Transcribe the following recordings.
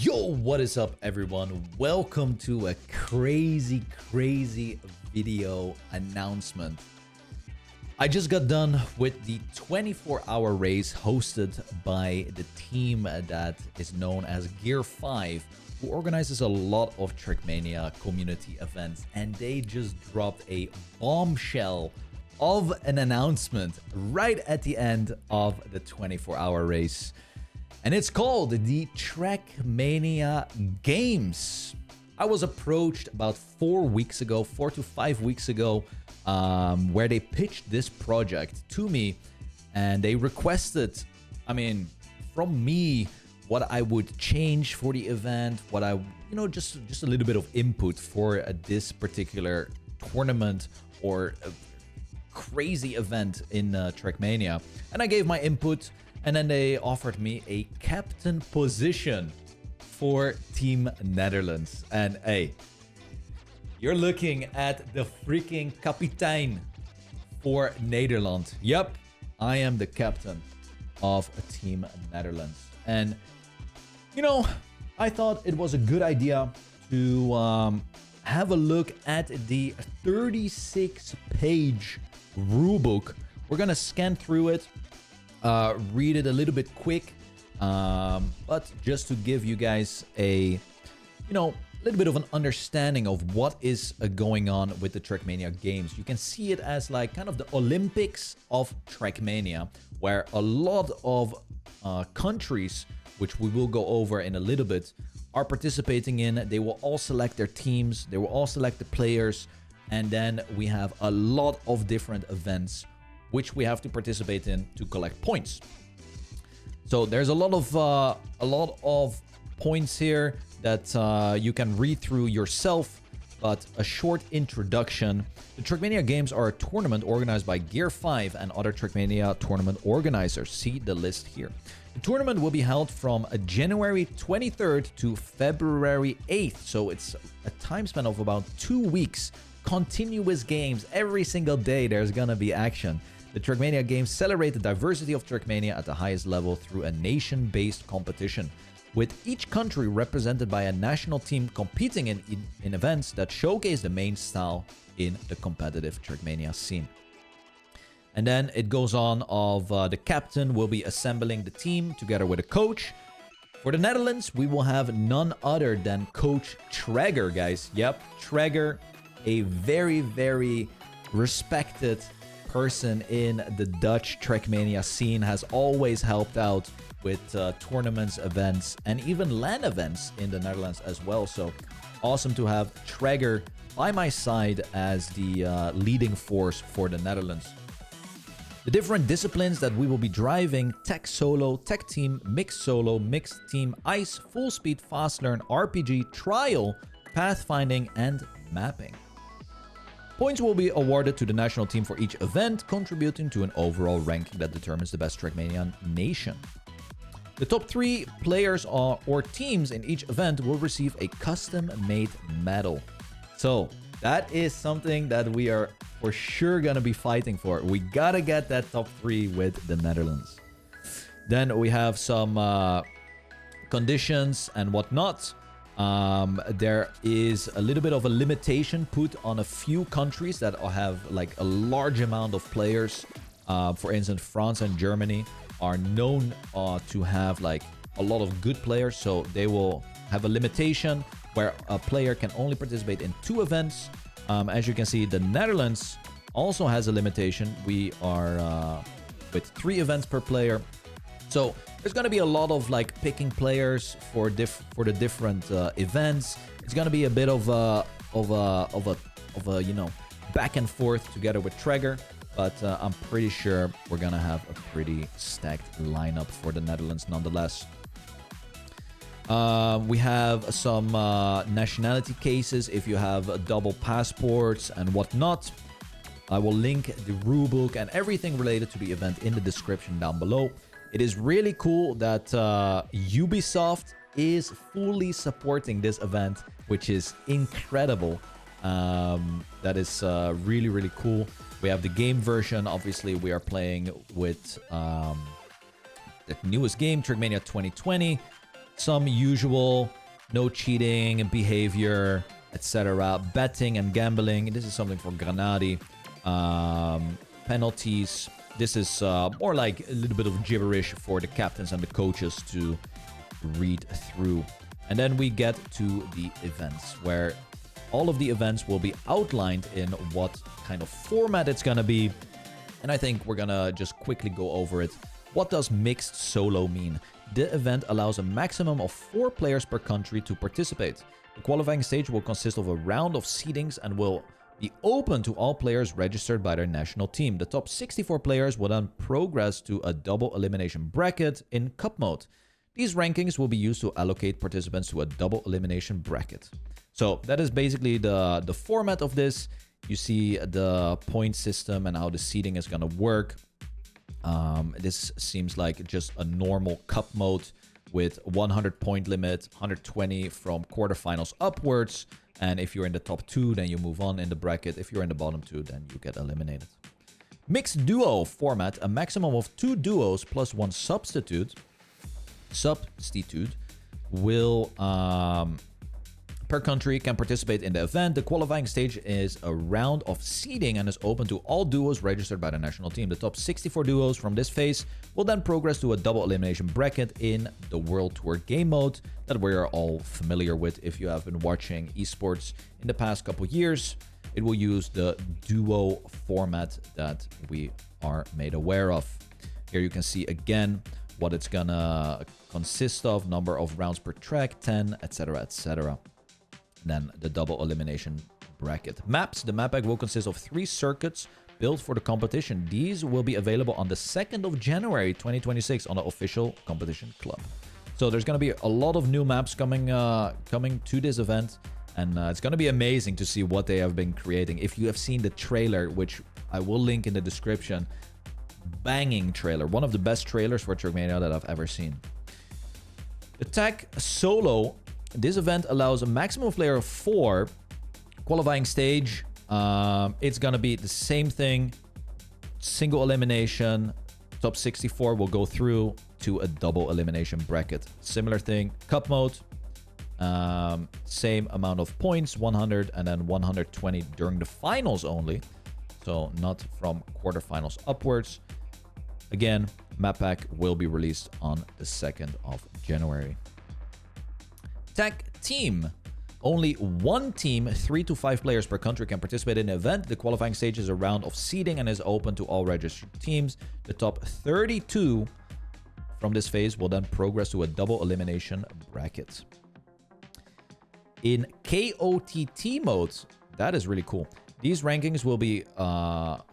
Yo, what is up, everyone? Welcome to a crazy video announcement. I just got done with the 24-hour race hosted by the team that is known as Gear 5, who organizes a lot of Trackmania community events, and they just dropped a bombshell of an announcement right at the end of the 24-hour race. And it's called the Trackmania Games. I was approached about 4 to 5 weeks ago, where they pitched this project to me, and they requested, from me, what I would change for the event, what I, just a little bit of input for this particular tournament or crazy event in Trackmania. And I gave my input. And then they offered me a captain position for Team Netherlands. And hey, you're looking at the freaking kapitein for Nederland. Yep, I am the captain of Team Netherlands. And, I thought it was a good idea to have a look at the 36-page rulebook. We're going to scan through it. Read it a little bit quick, but just to give you guys a little bit of an understanding of what is going on with the Trackmania games. You can see it as like kind of the Olympics of Trackmania, where a lot of countries, which we will go over in a little bit, are participating in. They will all select their teams, they will all select the players, and then we have a lot of different events which we have to participate in to collect points. So there's a lot of points here that you can read through yourself, but a short introduction. The Trackmania Games are a tournament organized by Gear 5 and other Trackmania tournament organizers. See the list here. The tournament will be held from January 23rd to February 8th, so it's a time span of about 2 weeks. Continuous games. Every single day there's gonna be action. The Trackmania Games celebrate the diversity of Trackmania at the highest level through a nation-based competition, with each country represented by a national team competing in events that showcase the main style in the competitive Trackmania scene. And then it goes on of the captain will be assembling the team together with a coach. For the Netherlands, we will have none other than Coach Traeger, guys. Yep, Traeger, a very respected person in the Dutch Trackmania scene, has always helped out with tournaments, events, and even LAN events in the Netherlands as well. So awesome to have Traeger by my side as the leading force for the Netherlands. The different disciplines that we will be driving: tech solo, tech team, mixed solo, mixed team, ice, full speed, fast learn, RPG, trial, pathfinding, and mapping. Points will be awarded to the national team for each event, contributing to an overall ranking that determines the best Trackmanian nation. The top 3 players or teams in each event will receive a custom-made medal. So that is something that we are for sure gonna be fighting for. We gotta get that top 3 with the Netherlands. Then we have some conditions and whatnot. There is a little bit of a limitation put on a few countries that have like a large amount of players. For instance, France and Germany are known to have like a lot of good players, so they will have a limitation where a player can only participate in 2 events. As you can see, the Netherlands also has a limitation. We are with 3 events per player. So there's going to be a lot of like picking players for the different events. It's going to be a bit of a back and forth together with Traeger, but I'm pretty sure we're going to have a pretty stacked lineup for the Netherlands nonetheless. We have some nationality cases if you have double passports and whatnot. I will link the rulebook and everything related to the event in the description down below. It is really cool that Ubisoft is fully supporting this event, which is incredible. That is really cool. We have the game version. Obviously, we are playing with the newest game, Trackmania 2020. some usual no cheating behavior, etc. Betting and gambling. This is something for Granadi. Penalties. This is more like a little bit of gibberish for the captains and the coaches to read through. And then we get to the events, where all of the events will be outlined in what kind of format it's going to be. And I think we're going to just quickly go over it. What does mixed solo mean? The event allows a maximum of 4 players per country to participate. The qualifying stage will consist of a round of seedings and will be open to all players registered by their national team. The top 64 players will then progress to a double elimination bracket in cup mode. These rankings will be used to allocate participants to a double elimination bracket. So that is basically the format of this. You see the point system and how the seeding is going to work. This seems like just a normal cup mode with 100 point limit, 120 from quarterfinals upwards. And if you're in the top 2, then you move on in the bracket. If you're in the bottom 2, then you get eliminated. Mixed duo format, a maximum of 2 duos plus 1 substitute will per country can participate in the event. The qualifying stage is a round of seeding and is open to all duos registered by the national team. The top 64 duos from this phase will then progress to a double elimination bracket in the World Tour game mode that we are all familiar with. If you have been watching esports in the past couple years, it will use the duo format that we are made aware of. Here you can see again what it's gonna consist of, number of rounds per track, 10, etc, etc. Then the double elimination bracket. Maps. The map pack will consist of 3 circuits built for the competition. These will be available on the 2nd of January 2026 on the official competition club. So there's going to be a lot of new maps coming to this event, and it's going to be amazing to see what they have been creating. If you have seen the trailer, which I will link in the description, banging trailer, one of the best trailers for Trackmania that I've ever seen. Attack solo. This event allows a maximum player of 4. Qualifying stage, it's gonna be the same thing. Single elimination. Top 64 will go through to a double elimination bracket. Similar thing. Cup mode. Same amount of points, 100 and then 120 during the finals only. So not from quarterfinals upwards. Again, map pack will be released on the 2nd of January. Tag team. Only 1 team, 3 to 5 players per country can participate in the event. The qualifying stage is a round of seeding and is open to all registered teams. The top 32 from this phase will then progress to a double elimination bracket. In KOTT mode, that is really cool. These rankings will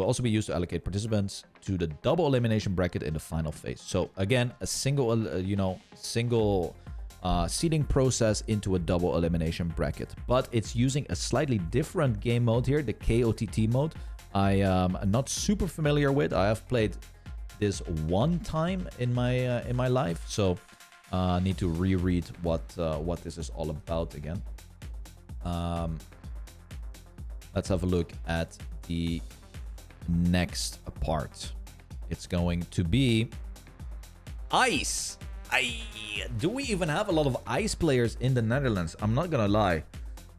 also be used to allocate participants to the double elimination bracket in the final phase. So again, a single seeding process into a double elimination bracket, but it's using a slightly different game mode here, the KOTT mode. I am not super familiar with. I have played this one time in my life, so need to reread what this is all about again. Let's have a look at the next part. It's going to be ice. Do we even have a lot of ice players in the Netherlands? I'm not gonna lie.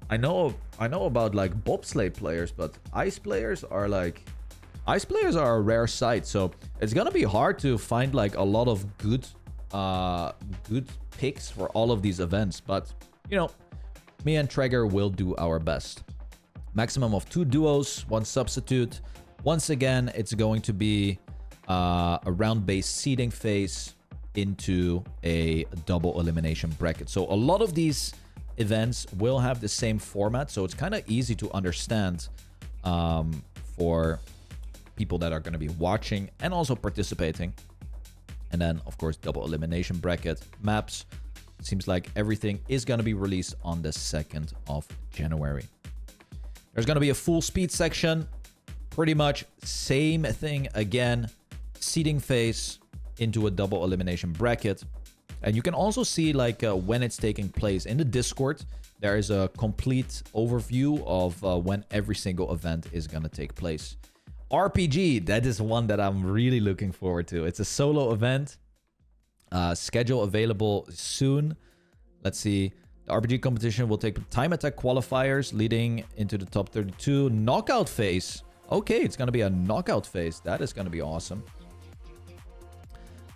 I know about like bobsleigh players, but ice players are a rare sight. So it's gonna be hard to find like a lot of good picks for all of these events. But you know, me and Traeger will do our best. Maximum of 2 duos, 1 substitute. Once again, it's going to be a round-based seeding phase into a double elimination bracket. So a lot of these events will have the same format, so it's kind of easy to understand for people that are going to be watching and also participating. And then of course double elimination bracket maps. It seems like everything is going to be released on the 2nd of January. There's going to be a full speed section, pretty much same thing again, seeding phase into a double elimination bracket. And you can also see like when it's taking place in the Discord. There is a complete overview of when every single event is going to take place. RPG, that is one that I'm really looking forward to. It's a solo event. Schedule available soon. Let's see. The RPG competition will take time attack qualifiers leading into the top 32. Knockout phase. Okay, it's going to be a knockout phase. That is going to be awesome.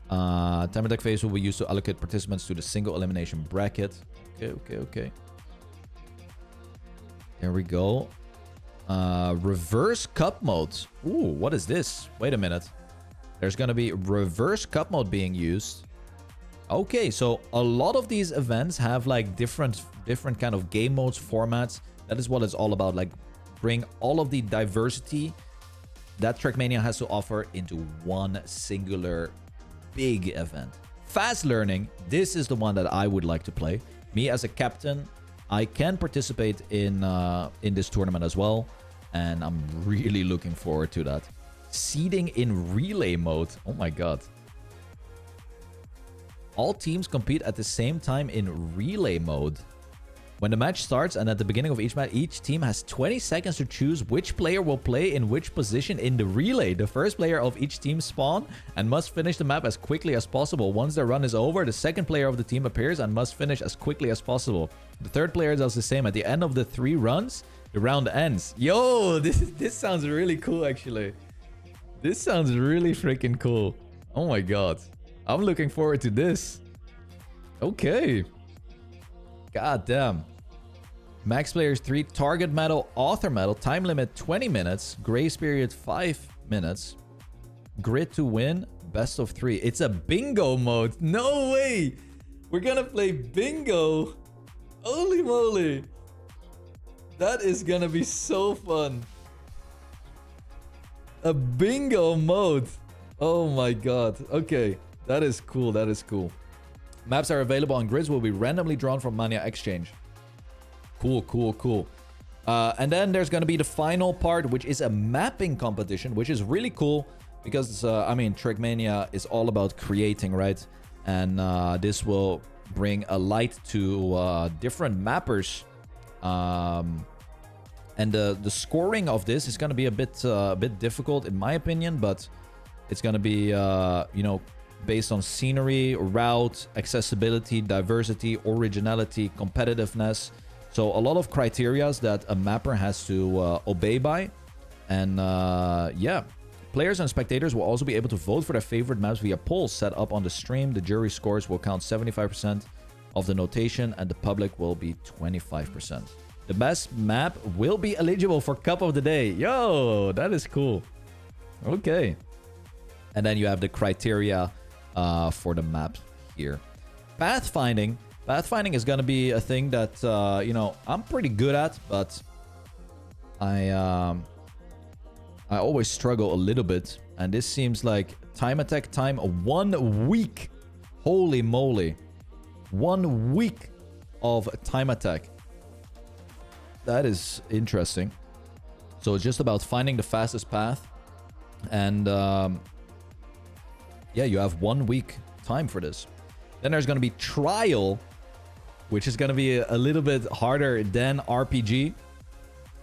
Time attack phase will be used to allocate participants to the single elimination bracket. Okay. There we go. Reverse cup mode. Ooh, what is this? Wait a minute. There's going to be reverse cup mode being used. Okay, so a lot of these events have like different kind of game modes, formats. That is what it's all about. Like bring all of the diversity that Trackmania has to offer into one singular big event. Fast learning. This is the one that I would like to play. Me as a captain, I can participate in this tournament as well, and I'm really looking forward to that. Seeding in relay mode. Oh my god. All teams compete at the same time in relay mode. When the match starts and at the beginning of each match, each team has 20 seconds to choose which player will play in which position in the relay. The first player of each team spawn and must finish the map as quickly as possible. Once their run is over, the second player of the team appears and must finish as quickly as possible. The third player does the same. At the end of the 3 runs, the round ends. Yo, this sounds really cool, actually. This sounds really freaking cool. Oh my god. I'm looking forward to this. Okay. God damn. Max players 3, target medal, author medal, time limit 20 minutes, grace period 5 minutes, grid to win, best of 3. It's a bingo mode. No way. We're gonna play bingo. Holy moly. That is gonna be so fun. A bingo mode. Oh my god. Okay. That is cool. That is cool. Maps are available on grids will be randomly drawn from Mania Exchange. Cool. And then there's going to be the final part, which is a mapping competition, which is really cool because, I mean, Trackmania is all about creating, right? And this will bring a light to different mappers. And the scoring of this is going to be a bit difficult, in my opinion, but it's going to be, you know, based on scenery, route, accessibility, diversity, originality, competitiveness. So a lot of criteria that a mapper has to obey by. And yeah, players and spectators will also be able to vote for their favorite maps via polls set up on the stream. The jury scores will count 75% of the notation and the public will be 25%. The best map will be eligible for Cup of the Day. Yo, that is cool. Okay. And then you have the criteria for the map here. Pathfinding. Pathfinding is going to be a thing that, you know, I'm pretty good at, but I always struggle a little bit. And this seems like time attack time 1 week. Holy moly. 1 week of time attack. That is interesting. So it's just about finding the fastest path. And yeah, you have 1 week time for this. Then there's going to be trial, which is going to be a little bit harder than RPG,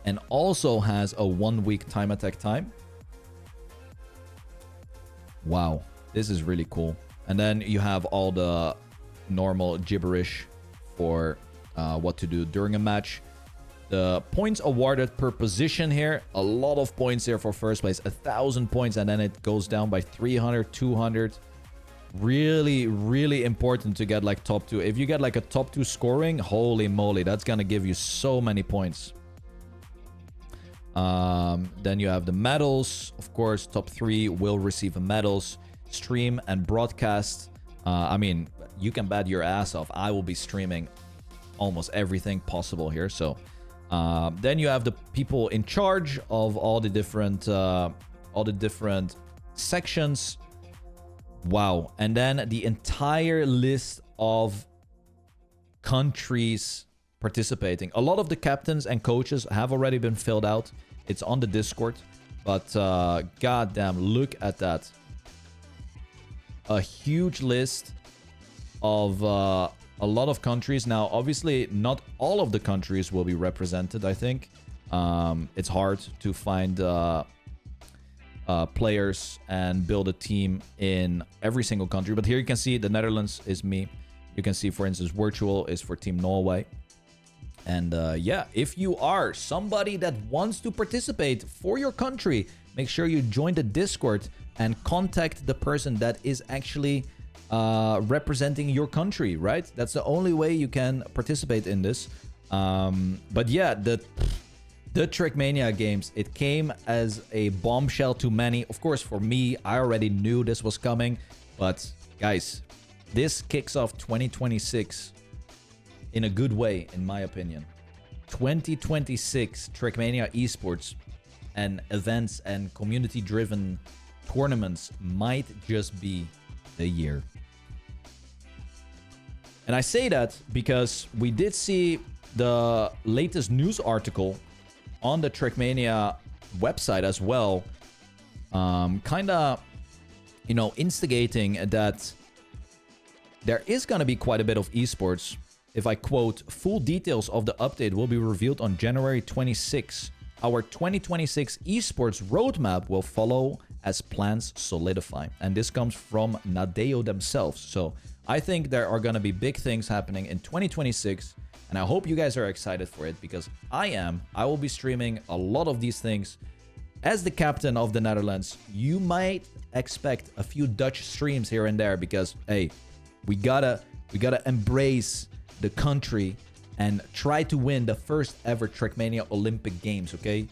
and also has a 1 week time attack time. Wow, this is really cool. And then you have all the normal gibberish for what to do during a match. The points awarded per position here, a lot of points here for first place, 1,000 points, and then it goes down by 300, 200. Really, really important to get like top 2. If you get like a top 2 scoring, holy moly, that's gonna give you so many points. Then you have the medals. Of course, top 3 will receive medals. Stream and broadcast. I mean, you can bet your ass off. I will be streaming almost everything possible here. So then you have the people in charge of all the different sections. Wow. And then the entire list of countries participating. A lot of the captains and coaches have already been filled out. It's on the Discord. But goddamn, look at that. A huge list of a lot of countries. Now, obviously, not all of the countries will be represented, I think. It's hard to find players and build a team in every single country. But here you can see the Netherlands is me. You can see, for instance, virtual is for Team Norway. And yeah, if you are somebody that wants to participate for your country, make sure you join the Discord and contact the person that is actually representing your country, right? That's the only way you can participate in this. But yeah, the Trackmania games, it came as a bombshell to many. Of course, for me, I already knew this was coming. But guys, this kicks off 2026 in a good way, in my opinion. 2026 Trackmania esports and events and community-driven tournaments might just be the year. And I say that because we did see the latest news article on the Trackmania website as well, kind of, you know, instigating that there is going to be quite a bit of esports. If I quote, full details of the update will be revealed on January 26. Our 2026 esports roadmap will follow as plans solidify. And this comes from Nadeo themselves. So I think there are going to be big things happening in 2026. And I hope you guys are excited for it, because I am. I will be streaming a lot of these things. As the captain of the Netherlands, you might expect a few Dutch streams here and there, because, hey, we gotta embrace the country and try to win the first ever Trackmania Olympic Games, okay?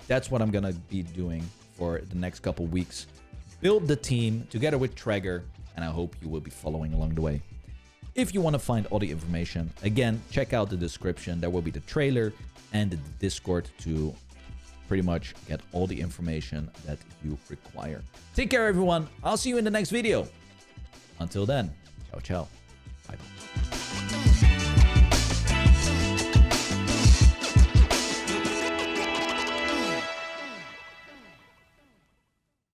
That's what I'm gonna be doing for the next couple weeks. Build the team together with Traeger, and I hope you will be following along the way. If you want to find all the information, again, check out the description. There will be the trailer and the Discord to pretty much get all the information that you require. Take care, everyone. I'll see you in the next video. Until then, ciao, ciao. Bye.